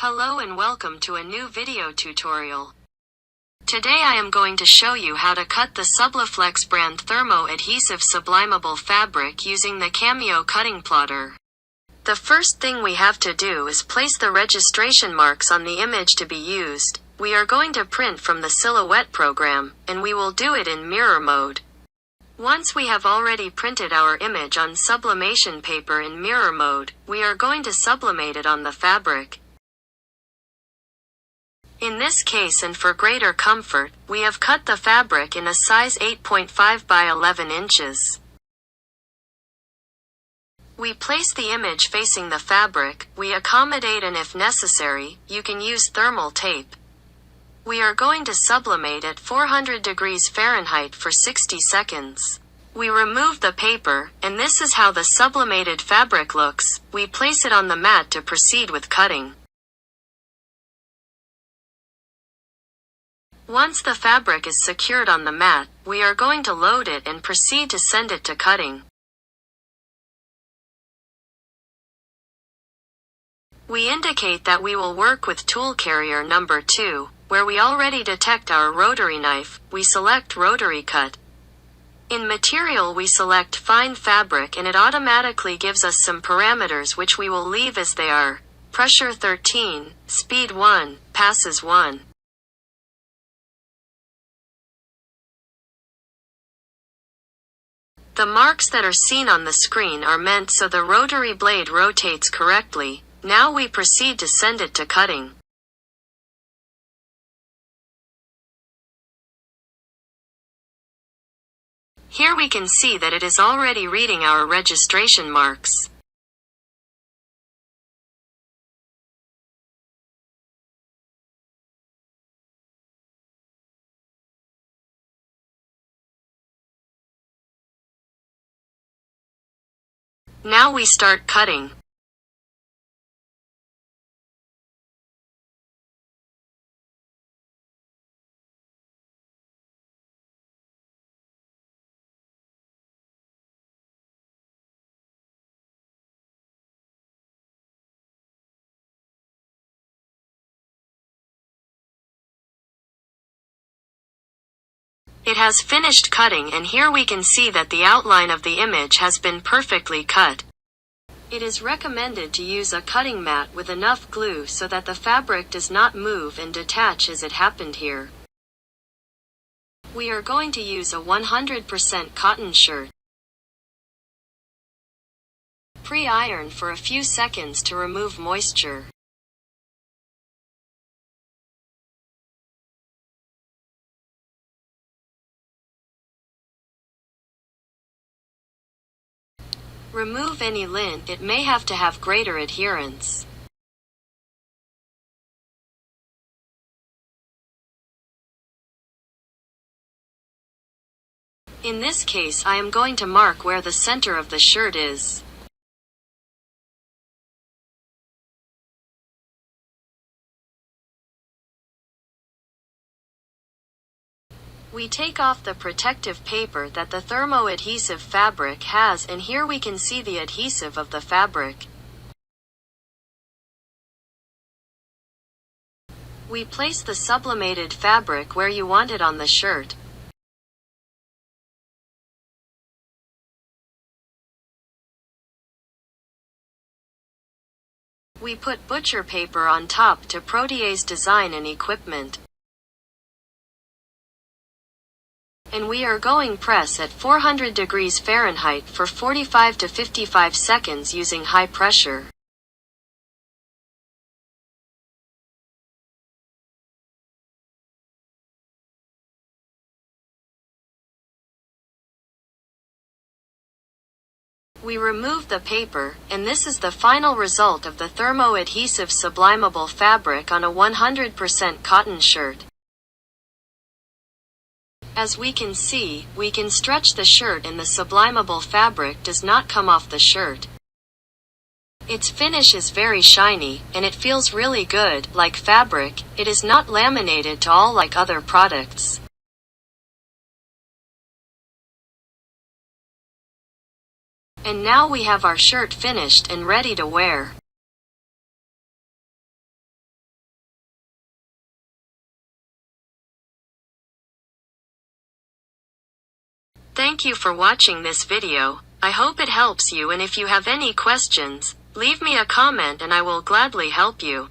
Hello and welcome to a new video tutorial. Today I am going to show you how to cut the Subliflex brand Thermo Adhesive sublimable fabric using the Cameo cutting plotter. The first thing we have to do is place the registration marks on the image to be used. We are going to print from the Silhouette program, and we will do it in mirror mode. Once we have already printed our image on sublimation paper in mirror mode, we are going to sublimate it on the fabric. In this case, and for greater comfort, we have cut the fabric in a size 8.5 by 11 inches. We place the image facing the fabric, we accommodate, and if necessary, you can use thermal tape. We are going to sublimate at 400 degrees Fahrenheit for 60 seconds. We remove the paper, and this is how the sublimated fabric looks. We place it on the mat to proceed with cutting. Once the fabric is secured on the mat, we are going to load it and proceed to send it to cutting. We indicate that we will work with tool carrier number 2, where we already detect our rotary knife. We select rotary cut. In material we select fine fabric, and it automatically gives us some parameters which we will leave as they are. Pressure 13, speed 1, passes 1. The marks that are seen on the screen are meant so the rotary blade rotates correctly. Now we proceed to send it to cutting. Here we can see that it is already reading our registration marks. Now we start cutting. It has finished cutting, and here we can see that the outline of the image has been perfectly cut. It is recommended to use a cutting mat with enough glue so that the fabric does not move and detach as it happened here. We are going to use a 100% cotton shirt. Pre-iron for a few seconds to remove moisture. Remove any lint, it may have to have greater adherence. In this case, I am going to mark where the center of the shirt is. We take off the protective paper that the Thermo adhesive fabric has, and here we can see the adhesive of the fabric. We place the sublimated fabric where you want it on the shirt. We put butcher paper on top to protease design and equipment. And we are going press at 400 degrees Fahrenheit for 45 to 55 seconds using high pressure. We remove the paper, and this is the final result of the Thermo Adhesive sublimable fabric on a 100% cotton shirt. As we can see, we can stretch the shirt and the sublimable fabric does not come off the shirt. Its finish is very shiny, and it feels really good. Like fabric, it is not laminated to all like other products. And now we have our shirt finished and ready to wear. Thank you for watching this video. I hope it helps you, and if you have any questions, leave me a comment and I will gladly help you.